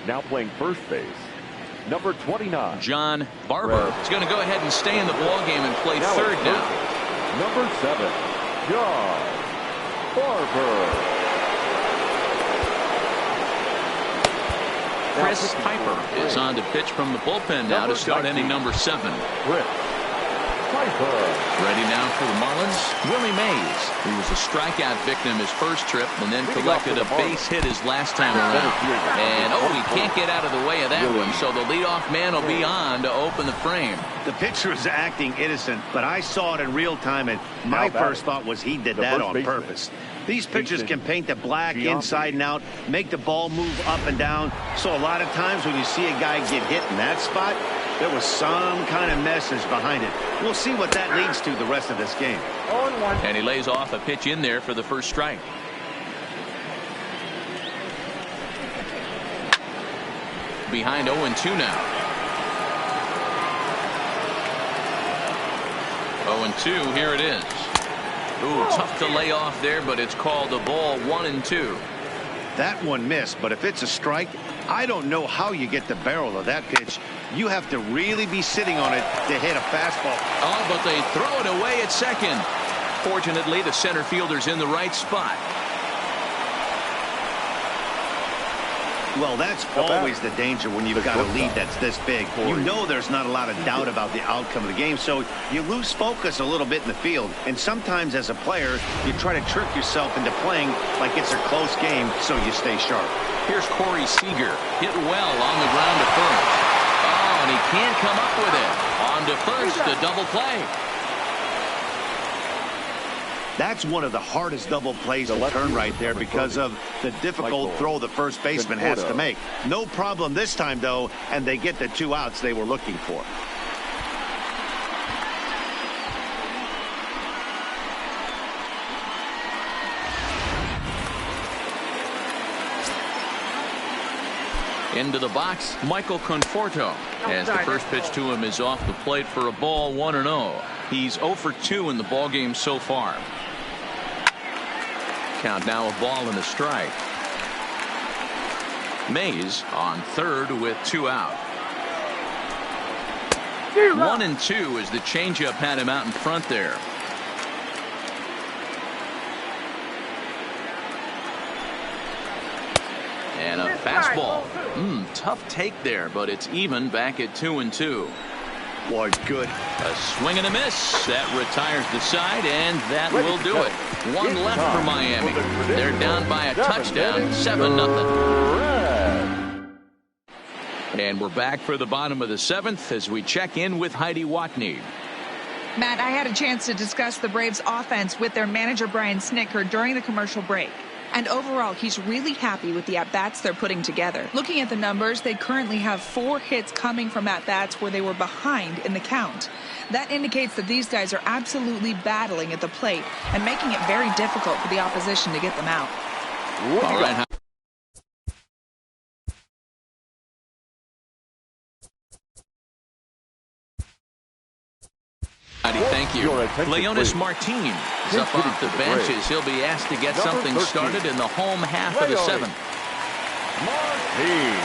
Now playing first base, number 29, John Barber is going to go ahead and stay in the ball game and play third now. Number 7, John Barber. Chris Piper is on to pitch from the bullpen now to start inning number 7. Chris Piper. Ready now for the Marlins, Willie Mays. He was a strikeout victim his first trip and then collected a base hit his last time around. And he can't get out of the way of that one, so the leadoff man will be on to open the frame. The pitcher is acting innocent, but I saw it in real time, and my first thought was he did that on purpose. These pitchers can paint the black inside and out, make the ball move up and down. So a lot of times when you see a guy get hit in that spot, there was some kind of message behind it. We'll see what that leads to the rest of this game. 0-1. And he lays off a pitch in there for the first strike. Behind 0-2 now. 0-2, here it is. Ooh, tough to lay off there, but it's called a ball. 1-2. That one missed, but if it's a strike, I don't know how you get the barrel of that pitch. You have to really be sitting on it to hit a fastball. Oh, but they throw it away at second. Fortunately, the center fielder's in the right spot. Well, that's always the danger when you've got a lead that's this big. You know there's not a lot of doubt about the outcome of the game, so you lose focus a little bit in the field. And sometimes as a player, you try to trick yourself into playing like it's a close game so you stay sharp. Here's Corey Seeger. Hit well on the ground to first. Oh, and he can't come up with it. On to first, a double play. That's one of the hardest double plays to turn right there because of the difficult throw the first baseman has to make. No problem this time, though, and they get the 2 outs they were looking for. Into the box, Michael Conforto. As the first pitch to him is off the plate for a ball, 1-0. He's 0 for 2 in the ballgame so far. count now, a ball and a strike. Mays on third with 2 out. 1-2 as the changeup had him out in front there. And a fastball. Tough take there, but it's even back at 2-2. Boy, good. A swing and a miss. That retires the side, and that will do it. One left for Miami. They're down by a touchdown, 7-0. And we're back for the bottom of the 7th as we check in with Heidi Watney. Matt, I had a chance to discuss the Braves offense with their manager Brian Snitker during the commercial break. And overall, he's really happy with the at-bats they're putting together. Looking at the numbers, they currently have 4 hits coming from at-bats where they were behind in the count. That indicates that these guys are absolutely battling at the plate and making it very difficult for the opposition to get them out. All right. Thank you. Leonis Martin is up off the bench as he'll be asked to get something started in the home half of the 7th. Martin.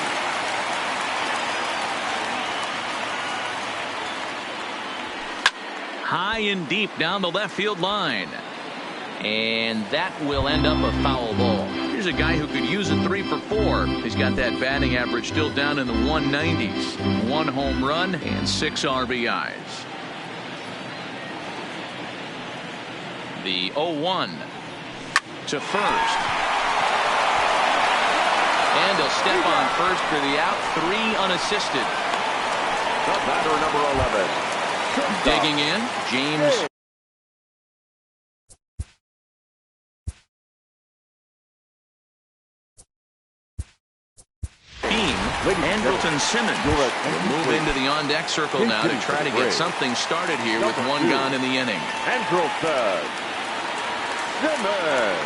High and deep down the left field line. And that will end up a foul ball. Here's a guy who could use a 3 for 4. He's got that batting average still down in the 190s. 1 home run and 6 RBIs. The 0-1 to first. And he'll step on first for the out. 3 unassisted. The batter, number 11. Digging in, James. Andrelton Simmons will move into the on-deck circle now to try to get something started here with 1 gone in the inning. Andrelton Simmons.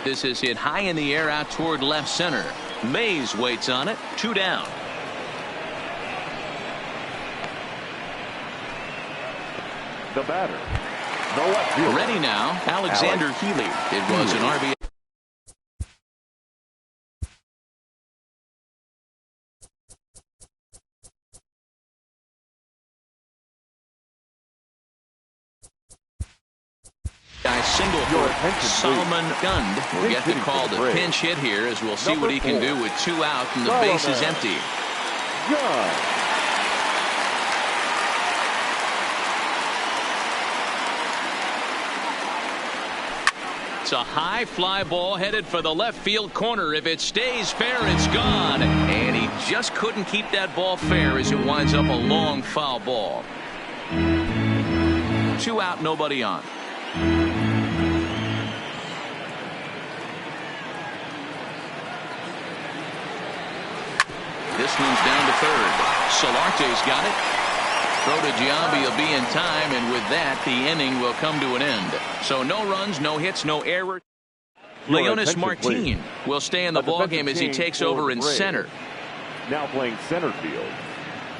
This is hit high in the air out toward left center. Mays waits on it. 2 down. The batter. The left fielder. Ready now, Alexander Healy. It was an RBI. Single for Solomon Gund will get the call to pinch hit here as we'll see what he can do with 2 out and the base is empty. It's a high fly ball headed for the left field corner. If it stays fair, it's gone. And he just couldn't keep that ball fair as it winds up a long foul ball. 2 out, nobody on. This one's down to third. Solarte's got it. Throw to Giambi will be in time, and with that, the inning will come to an end. So no runs, no hits, no errors. Leonis Martin will stay in the ballgame as he takes over in center. Now playing center field,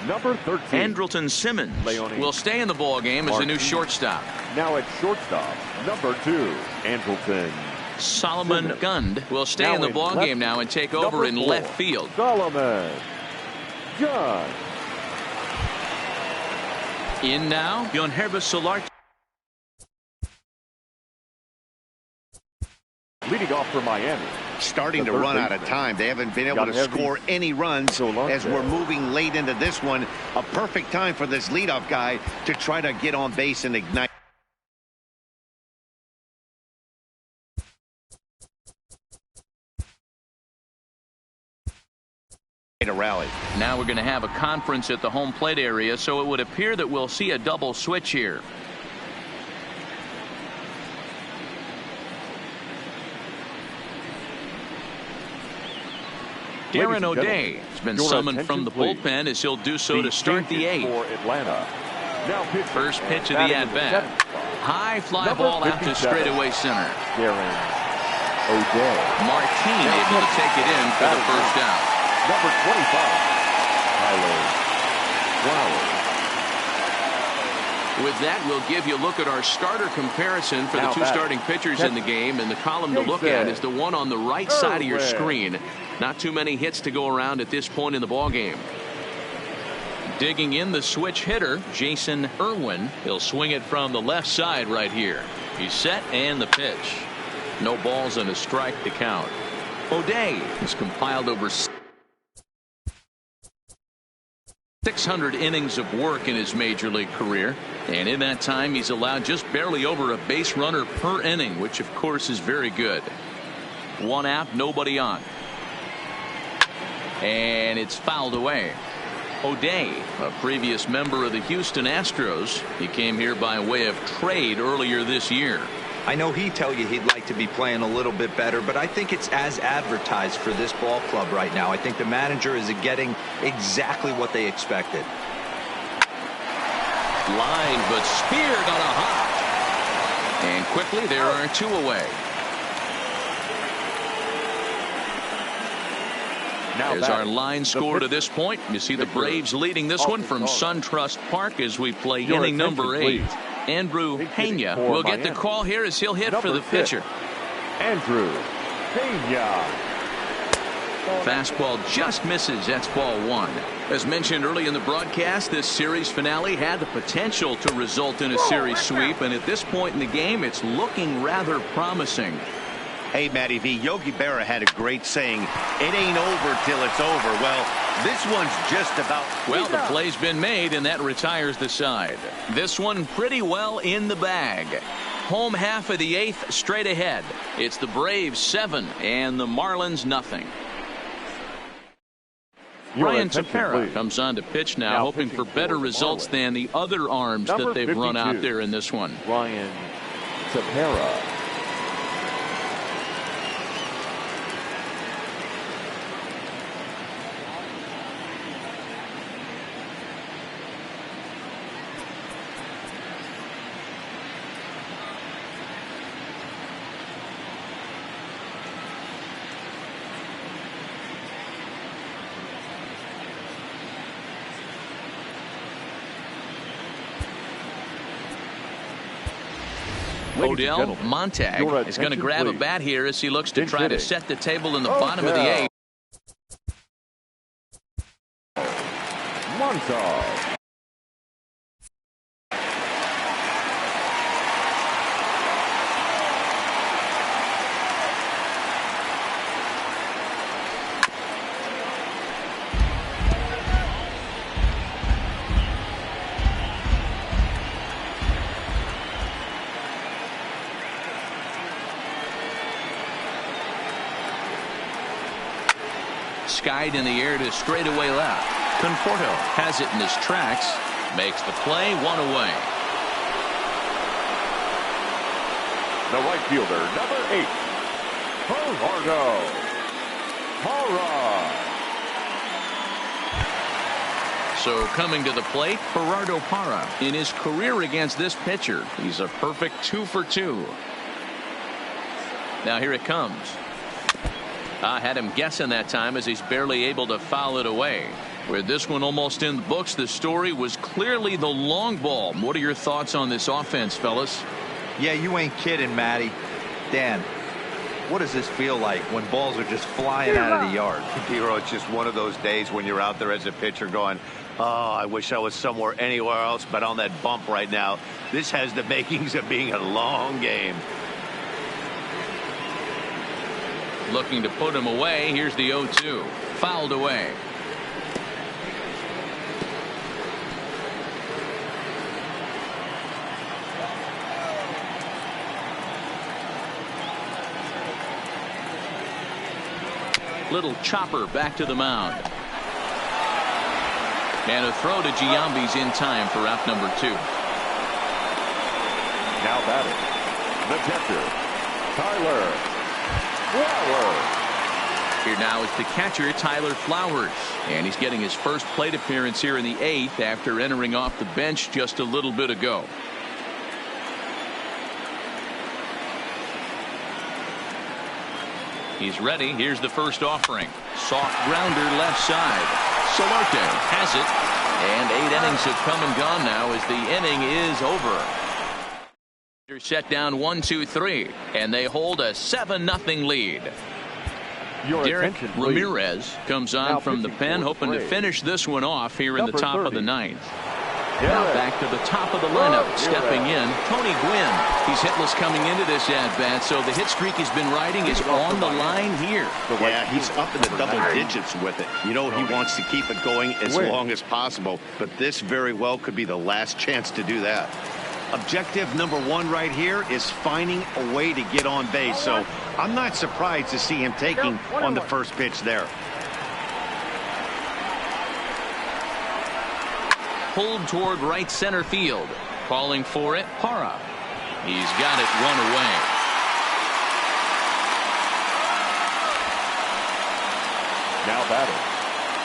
number 13. Andrelton Simmons will stay in the ballgame as the new shortstop. Now at shortstop, number 2, Andrelton. Solomon Gund will stay in the ballgame now and take over in left field. Solomon Gund. In now, Gerardo Parra. Leading off for Miami. Starting to run out of time. They haven't been able to score any runs as we're moving late into this one. A perfect time for this leadoff guy to try to get on base and ignite. A rally. Now we're going to have a conference at the home plate area, so it would appear that we'll see a double switch here. Darren O'Day has been summoned from the bullpen as he'll do so to start the 8th. For Atlanta. Now First pitch of the at-bat. High fly ball out to straightaway center. Darren O'Day. Martin able to take it in for the first out. Number 25, Tyler Flowers. With that, we'll give you a look at our starter comparison for the two starting pitchers in the game, and the column to look at is the one on the right side of your screen. Not too many hits to go around at this point in the ballgame. Digging in, the switch hitter, Jason Irwin. He'll swing it from the left side right here. He's set, and the pitch. No balls and a strike to count. O'Day has compiled over 600 innings of work in his major league career, and in that time he's allowed just barely over a base runner per inning, which of course is very good. One out, nobody on, and it's fouled away. O'Day, a previous member of the Houston Astros, he came here by way of trade earlier this year. I know he'd tell you he'd like to be playing a little bit better, but I think it's as advertised for this ball club right now. I think the manager is getting exactly what they expected. Line, but speared on a hop. And quickly there are two away. There's our line score to this point. You see the Braves leading this one from SunTrust Park as we play inning number 8. Andrew Pena will get the call here as he'll hit for the pitcher. Andrew Pena. Fastball just misses. That's ball 1. As mentioned early in the broadcast, this series finale had the potential to result in a series sweep, and at this point in the game it's looking rather promising. Hey, Matty V, Yogi Berra had a great saying, it ain't over till it's over. Well, this one's just about. Well, the play's been made, and that retires the side. This one pretty well in the bag. Home half of the 8th straight ahead. It's the Braves 7 and the Marlins nothing. Ryan Tepera comes on to pitch now hoping for better results than the other arms that they've run out there in this one. Ryan Tepera. Odell Montag is going to grab a bat here as he looks to try to set the table in the bottom of the 8th. Montag. Skied in the air to straightaway left. Conforto has it in his tracks. Makes the play, 1 away. The right fielder, number 8, Gerardo Parra. So coming to the plate, Gerardo Parra. In his career against this pitcher, he's a perfect 2 for 2. Now here it comes. I had him guessing that time as he's barely able to foul it away. With this one almost in the books, the story was clearly the long ball. What are your thoughts on this offense, fellas? Yeah, you ain't kidding, Matty. Dan, what does this feel like when balls are just flying out of the yard? Hero, it's just one of those days when you're out there as a pitcher going, oh, I wish I was somewhere anywhere else but on that bump right now. This has the makings of being a long game. Looking to put him away. Here's the 0-2. Fouled away. Little chopper back to the mound. And a throw to Giambi's in time for out number 2. Now batting, the catcher, Tyler Flowers. Here now is the catcher, Tyler Flowers. And he's getting his first plate appearance here in the 8th after entering off the bench just a little bit ago. He's ready. Here's the first offering. Soft grounder left side. Solarte has it. And 8 innings have come and gone now as the inning is over. They're set down 1-2-3, and they hold a 7-0 lead. Derek Ramirez comes on from the pen, hoping to finish this one off here in the top of the ninth. Now back to the top of the lineup, stepping in, Tony Gwynn. He's hitless coming into this at-bat, so the hit streak he's been riding is on the line here. Yeah, he's up in the double digits with it. You know, he wants to keep it going as long as possible, but this very well could be the last chance to do that. Objective number 1 right here is finding a way to get on base, so I'm not surprised to see him taking on the first pitch there. Pulled toward right center field. Calling for it, Parra. He's got it 1 away. Now batting.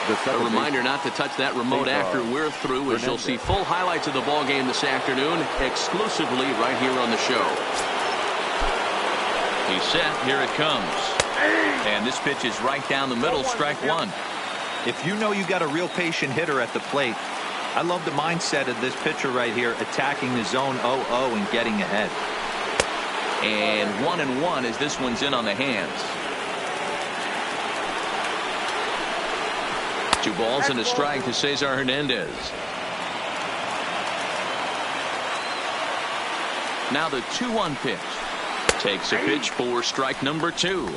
A reminder not to touch that remote after we're through, as you'll see full highlights of the ball game this afternoon exclusively right here on the show. He's set. Here it comes. And this pitch is right down the middle, strike 1. If you know you got a real patient hitter at the plate, I love the mindset of this pitcher right here, attacking the zone 0-0 and getting ahead. And 1-1 as this one's in on the hands. 2 balls and a strike to Cesar Hernandez. Now the 2-1 pitch. Takes a pitch for strike number 2.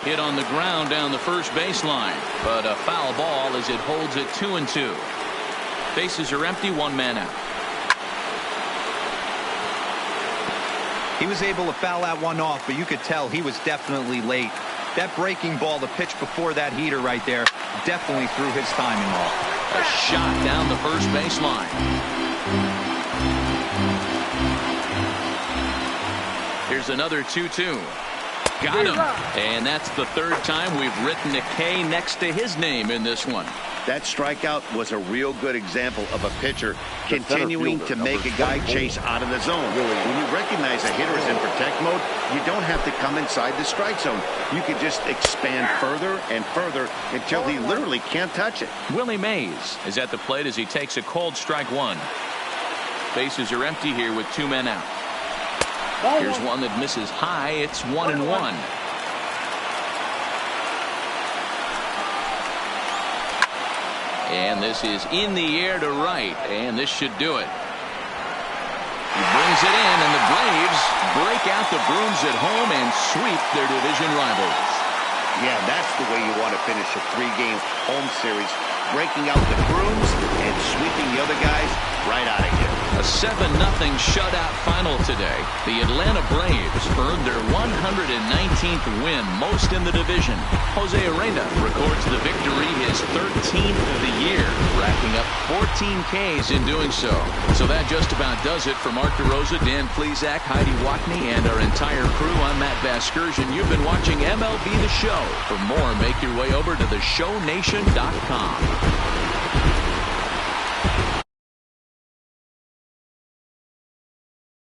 Hit on the ground down the first baseline, but a foul ball as it holds it 2-2. Bases are empty, 1 man out. He was able to foul that one off, but you could tell he was definitely late. That breaking ball, the pitch before that heater right there, definitely threw his timing off. A shot down the first baseline. Here's another 2-2. Got him. And that's the 3rd time we've written a K next to his name in this one. That strikeout was a real good example of a pitcher continuing to make a guy chase out of the zone. When you recognize a hitter is in protect mode, you don't have to come inside the strike zone. You can just expand further and further until he literally can't touch it. Willie Mays is at the plate as he takes a cold strike 1. Bases are empty here with 2 men out. Here's one that misses high. It's 1-1. And this is in the air to right, and this should do it. He brings it in, and the Braves break out the brooms at home and sweep their division rivals. Yeah, that's the way you want to finish a 3-game home series, breaking out the brooms and sweeping the other guys right out of here. A 7-0 shutout final today. The Atlanta Braves earned their 119th win, most in the division. Jose Arena records the victory, his 13th of the year, racking up 14 Ks in doing so. So that just about does it for Mark DeRosa, Dan Plesac, Heidi Wackney, and our entire crew. I'm Matt Vasgersian. You've been watching MLB The Show. For more, make your way over to theshownation.com.